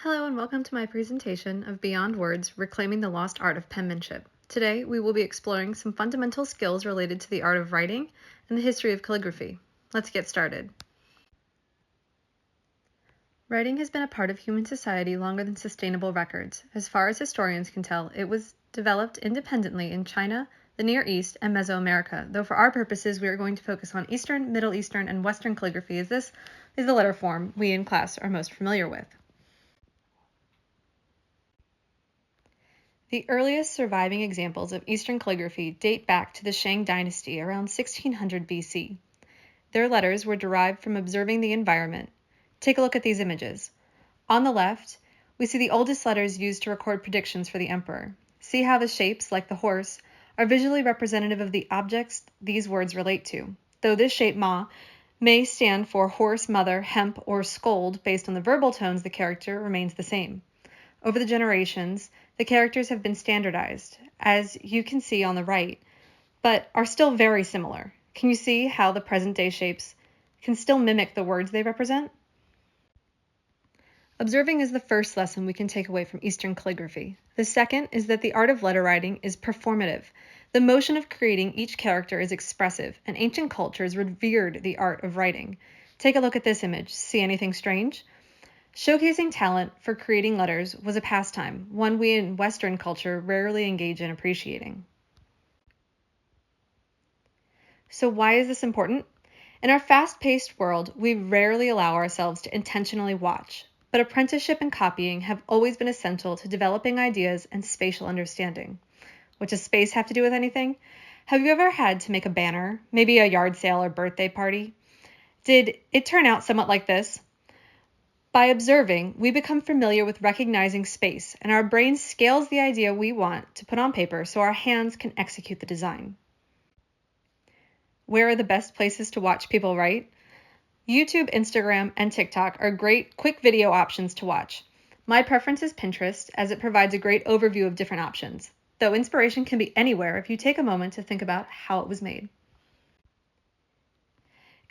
Hello and welcome to my presentation of Beyond Words, Reclaiming the Lost Art of Penmanship. Today we will be exploring some fundamental skills related to the art of writing and the history of calligraphy. Let's get started. Writing has been a part of human society longer than sustainable records. As far as historians can tell, it was developed independently in China, the Near East, and Mesoamerica, though for our purposes we are going to focus on Eastern, Middle Eastern, and Western calligraphy, as this is the letter form we in class are most familiar with. The earliest surviving examples of Eastern calligraphy date back to the Shang dynasty around 1600 BC. Their letters were derived from observing the environment. Take a look at these images. On the left, we see the oldest letters used to record predictions for the emperor. See how the shapes, like the horse, are visually representative of the objects these words relate to. Though this shape ma may stand for horse, mother, hemp, or scold based on the verbal tones, the character remains the same. Over the generations, the characters have been standardized, as you can see on the right, but are still very similar. Can you see how the present-day shapes can still mimic the words they represent? Observing is the first lesson we can take away from Eastern calligraphy. The second is that the art of letter writing is performative. The motion of creating each character is expressive, and ancient cultures revered the art of writing. Take a look at this image. See anything strange? Showcasing talent for creating letters was a pastime, one we in Western culture rarely engage in appreciating. So why is this important? In our fast-paced world, we rarely allow ourselves to intentionally watch, but apprenticeship and copying have always been essential to developing ideas and spatial understanding. What does space have to do with anything? Have you ever had to make a banner, maybe a yard sale or birthday party? Did it turn out somewhat like this? By observing, we become familiar with recognizing space, and our brain scales the idea we want to put on paper so our hands can execute the design. Where are the best places to watch people write? YouTube, Instagram, and TikTok are great quick video options to watch. My preference is Pinterest, as it provides a great overview of different options, though inspiration can be anywhere if you take a moment to think about how it was made.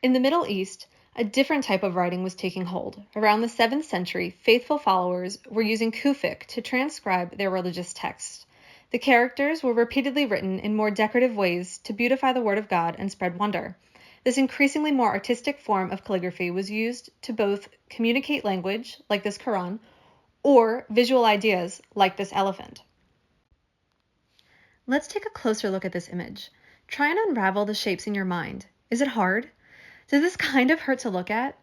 In the Middle East, a different type of writing was taking hold. Around the 7th century, faithful followers were using Kufic to transcribe their religious texts. The characters were repeatedly written in more decorative ways to beautify the Word of God and spread wonder. This increasingly more artistic form of calligraphy was used to both communicate language, like this Quran, or visual ideas, like this elephant. Let's take a closer look at this image. Try and unravel the shapes in your mind. Is it hard? Does this kind of hurt to look at?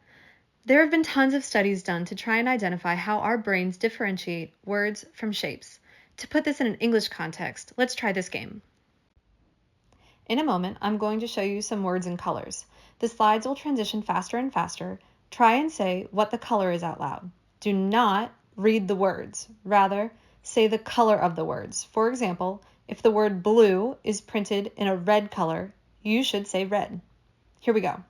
There have been tons of studies done to try and identify how our brains differentiate words from shapes. To put this in an English context, let's try this game. In a moment, I'm going to show you some words and colors. The slides will transition faster and faster. Try and say what the color is out loud. Do not read the words. Rather, say the color of the words. For example, if the word blue is printed in a red color, you should say red. Here we go.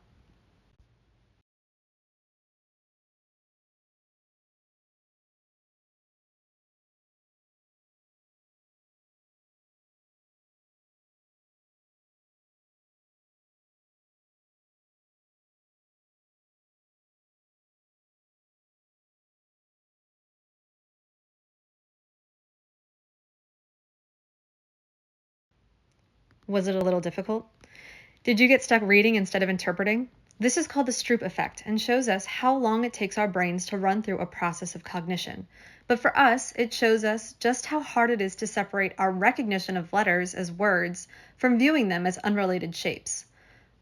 Was it a little difficult? Did you get stuck reading instead of interpreting? This is called the Stroop effect and shows us how long it takes our brains to run through a process of cognition. But for us, it shows us just how hard it is to separate our recognition of letters as words from viewing them as unrelated shapes.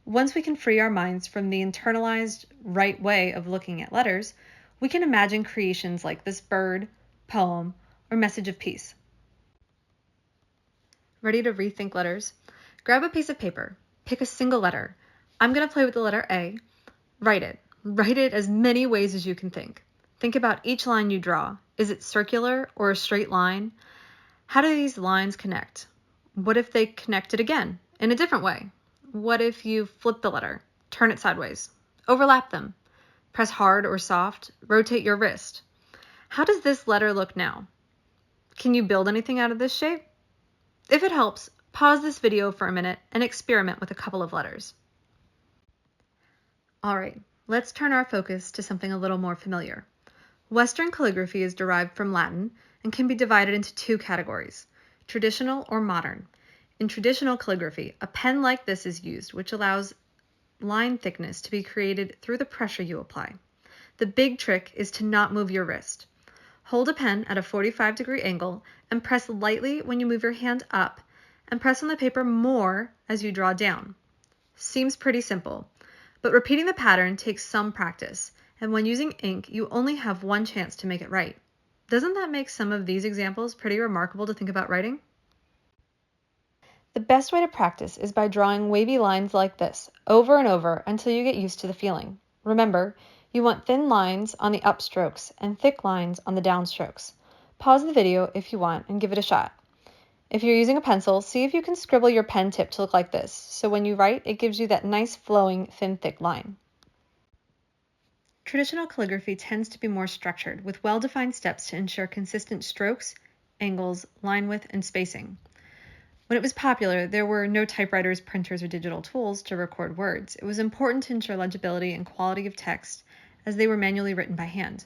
Once we can free our minds from the internalized right way of looking at letters, we can imagine creations like this bird, poem, or message of peace. Ready to rethink letters? Grab a piece of paper. Pick a single letter. I'm going to play with the letter A. Write it. Write it as many ways as you can think. Think about each line you draw. Is it circular or a straight line? How do these lines connect? What if they connected again in a different way? What if you flip the letter, turn it sideways, overlap them, press hard or soft, rotate your wrist? How does this letter look now? Can you build anything out of this shape? If it helps, pause this video for a minute and experiment with a couple of letters. All right, let's turn our focus to something a little more familiar. Western calligraphy is derived from Latin and can be divided into two categories, traditional or modern. In traditional calligraphy, a pen like this is used, which allows line thickness to be created through the pressure you apply. The big trick is to not move your wrist. Hold a pen at a 45-degree angle and press lightly when you move your hand up, and press on the paper more as you draw down. Seems pretty simple, but repeating the pattern takes some practice, and when using ink, you only have one chance to make it right. Doesn't that make some of these examples pretty remarkable to think about writing? The best way to practice is by drawing wavy lines like this over and over until you get used to the feeling. Remember, you want thin lines on the upstrokes and thick lines on the downstrokes. Pause the video if you want and give it a shot. If you're using a pencil, see if you can scribble your pen tip to look like this, so when you write, it gives you that nice flowing, thin, thick line. Traditional calligraphy tends to be more structured, with well-defined steps to ensure consistent strokes, angles, line width, and spacing. When it was popular, there were no typewriters, printers, or digital tools to record words. It was important to ensure legibility and quality of text, as they were manually written by hand.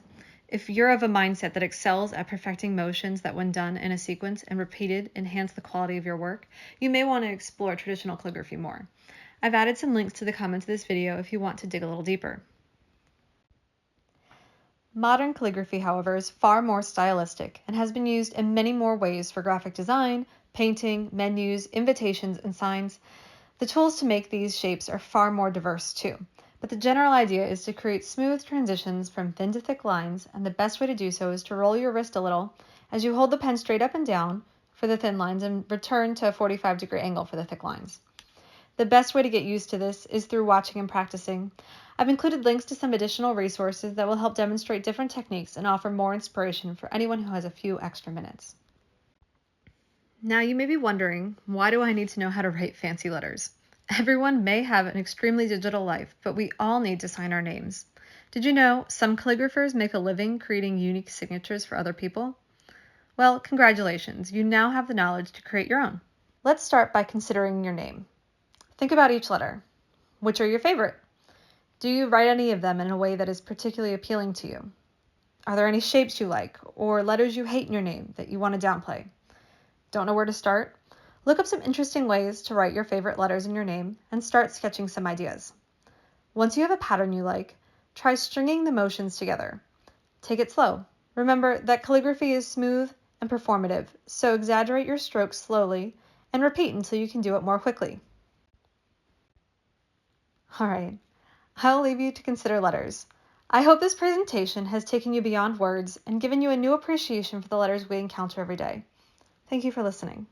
If you're of a mindset that excels at perfecting motions that, when done in a sequence and repeated, enhance the quality of your work, you may want to explore traditional calligraphy more. I've added some links to the comments of this video if you want to dig a little deeper. Modern calligraphy, however, is far more stylistic and has been used in many more ways for graphic design, painting, menus, invitations, and signs. The tools to make these shapes are far more diverse too, but the general idea is to create smooth transitions from thin to thick lines, and the best way to do so is to roll your wrist a little as you hold the pen straight up and down for the thin lines and return to a 45-degree angle for the thick lines. The best way to get used to this is through watching and practicing. I've included links to some additional resources that will help demonstrate different techniques and offer more inspiration for anyone who has a few extra minutes. Now you may be wondering, why do I need to know how to write fancy letters? Everyone may have an extremely digital life, but we all need to sign our names. Did you know some calligraphers make a living creating unique signatures for other people? Well, congratulations, you now have the knowledge to create your own. Let's start by considering your name. Think about each letter. Which are your favorite? Do you write any of them in a way that is particularly appealing to you? Are there any shapes you like or letters you hate in your name that you want to downplay? Don't know where to start? Look up some interesting ways to write your favorite letters in your name and start sketching some ideas. Once you have a pattern you like, try stringing the motions together. Take it slow. Remember that calligraphy is smooth and performative, so exaggerate your strokes slowly and repeat until you can do it more quickly. All right, I'll leave you to consider letters. I hope this presentation has taken you beyond words and given you a new appreciation for the letters we encounter every day. Thank you for listening.